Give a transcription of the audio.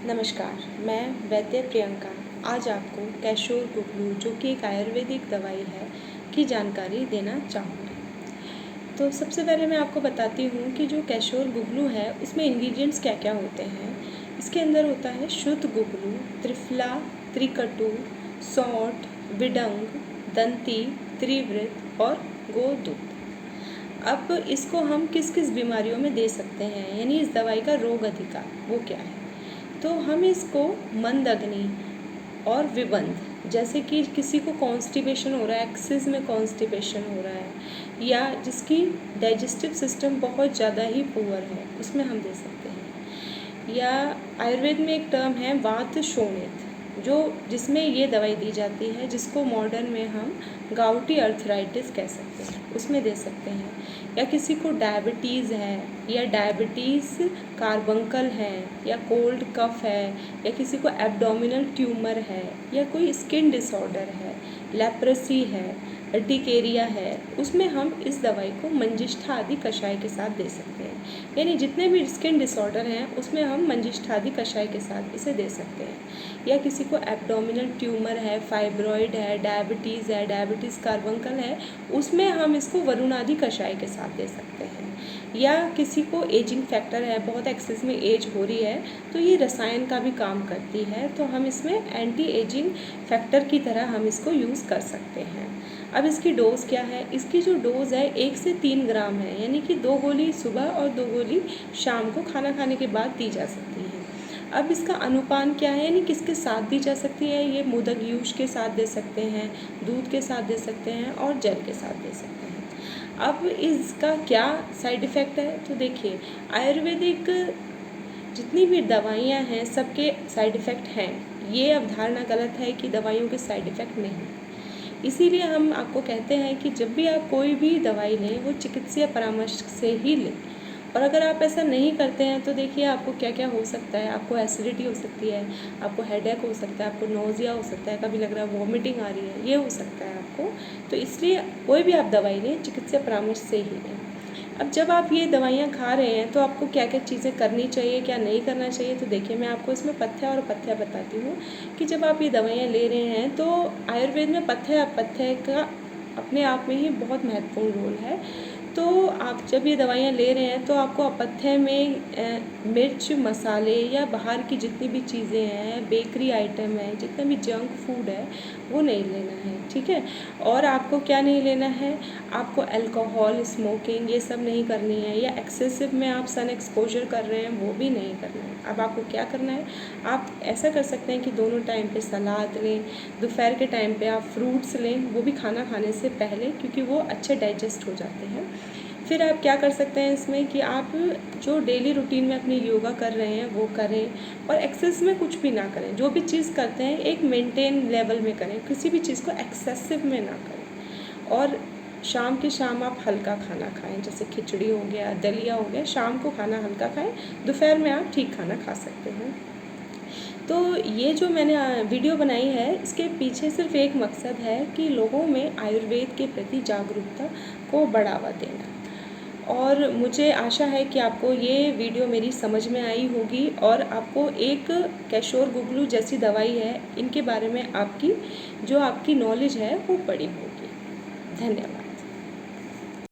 नमस्कार, मैं वैद्य प्रियंका आज आपको कैशोर गुगलू जो कि एक आयुर्वेदिक दवाई है की जानकारी देना चाहूँगी। तो सबसे पहले मैं आपको बताती हूँ कि जो कैशोर गुगलू है उसमें इंग्रेडिएंट्स क्या क्या होते हैं। इसके अंदर होता है शुद्ध गुगलू, त्रिफला, त्रिकटु, सौंठ, विडंग, दंती, त्रिवृत और गोदूत। अब इसको हम किस किस बीमारियों में दे सकते हैं, यानी इस दवाई का रोग अधिकार वो क्या है। तो हम इसको मंद अग्नि और विबंध, जैसे कि किसी को कॉन्स्टिपेशन हो रहा है, एक्सेस में कॉन्स्टिपेशन हो रहा है, या जिसकी डाइजेस्टिव सिस्टम बहुत ज़्यादा ही पुअर है, उसमें हम दे सकते हैं। या आयुर्वेद में एक टर्म है वात शोणित, जो जिसमें ये दवाई दी जाती है, जिसको मॉडर्न में हम गाउटी अर्थराइटिस कह सकते हैं, उसमें दे सकते हैं। या किसी को डायबिटीज़ है, या डायबिटीज़ कार्बंकल है, या कोल्ड कफ है, या किसी को एब्डोमिनल ट्यूमर है, या कोई स्किन डिसऑर्डर है, लेप्रेसी है, अर्टिकेरिया है, उसमें हम इस दवाई को मंजिष्ठा आदि कषाय के साथ दे सकते हैं। यानी जितने भी स्किन डिसऑर्डर हैं उसमें हम मंजिष्ठा आदि कषाय के साथ इसे दे सकते हैं। या किसी को एब्डोमिनल ट्यूमर है, फाइब्रॉइड है, डायबिटीज़ कार्बंकल है, उसमें हम इसको वरुण आदि कषाय के साथ दे सकते हैं। या किसी को एजिंग फैक्टर है, बहुत एक्सेस में एज हो रही है, तो ये रसायन का भी काम करती है, तो हम इसमें एंटी एजिंग फैक्टर की तरह हम इसको यूज़ कर सकते हैं। अब इसकी डोज़ क्या है, इसकी जो डोज़ है 1 से 3 ग्राम है, यानी कि 2 गोली सुबह और 2 गोली शाम को खाना खाने के बाद दी जा सकती है। अब इसका अनुपान क्या है, यानी किसके साथ दी जा सकती है, ये मोदक यूज के साथ दे सकते हैं, दूध के साथ दे सकते हैं और जल के साथ दे सकते हैं। अब इसका क्या साइड इफ़ेक्ट है, तो देखिए आयुर्वेदिक जितनी भी दवाइयाँ हैं सबके साइड इफ़ेक्ट हैं। ये अवधारणा गलत है कि दवाइयों के साइड इफ़ेक्ट नहीं। इसीलिए हम आपको कहते हैं कि जब भी आप कोई भी दवाई लें वो चिकित्सीय परामर्श से ही लें। और अगर आप ऐसा नहीं करते हैं तो देखिए आपको क्या क्या हो सकता है। आपको एसिडिटी हो सकती है, आपको हेडेक हो सकता है, आपको नोज़िया हो सकता है, कभी लग रहा है वॉमिटिंग आ रही है, ये हो सकता है आपको। तो इसलिए कोई भी आप दवाई लें चिकित्सीय परामर्श से ही लें। अब जब आप ये दवाइयाँ खा रहे हैं तो आपको क्या क्या चीज़ें करनी चाहिए, क्या नहीं करना चाहिए, तो देखिए मैं आपको इसमें पथ्य और अपथ्य बताती हूँ कि जब आप ये दवाइयाँ ले रहे हैं तो आयुर्वेद में पथ्य अपथ्य का अपने आप में ही बहुत महत्वपूर्ण रोल है। तो आप जब ये दवाइयाँ ले रहे हैं तो आपको अपथ्य में मिर्च मसाले या बाहर की जितनी भी चीज़ें हैं, बेकरी आइटम है, जितना भी जंक फूड है वो नहीं लेना है, ठीक है। और आपको क्या नहीं लेना है, आपको अल्कोहल, स्मोकिंग ये सब नहीं करनी है, या एक्सेसिव में आप सन एक्सपोजर कर रहे हैं वो भी नहीं करना है। अब आपको क्या करना है, आप ऐसा कर सकते हैं कि दोनों टाइम पे सलाद लें, दोपहर के टाइम पे आप फ्रूट्स लें, वो भी खाना खाने से पहले, क्योंकि वो अच्छे डाइजेस्ट हो जाते हैं। फिर आप क्या कर सकते हैं इसमें कि आप जो डेली रूटीन में अपनी योगा कर रहे हैं वो करें, और एक्सेस में कुछ भी ना करें। जो भी चीज़ करते हैं एक मेंटेन लेवल में करें, किसी भी चीज़ को एक्सेसिव में ना करें। और शाम के शाम आप हल्का खाना खाएं, जैसे खिचड़ी हो गया, दलिया हो गया, शाम को खाना हल्का खाएं, दोपहर में आप ठीक खाना खा सकते हैं। तो ये जो मैंने वीडियो बनाई है इसके पीछे सिर्फ एक मकसद है कि लोगों में आयुर्वेद के प्रति जागरूकता को बढ़ावा देना। और मुझे आशा है कि आपको ये वीडियो मेरी समझ में आई होगी और आपको एक कैशोर गुगलू जैसी दवाई है इनके बारे में आपकी जो आपकी नॉलेज है वो बड़ी होगी। धन्यवाद।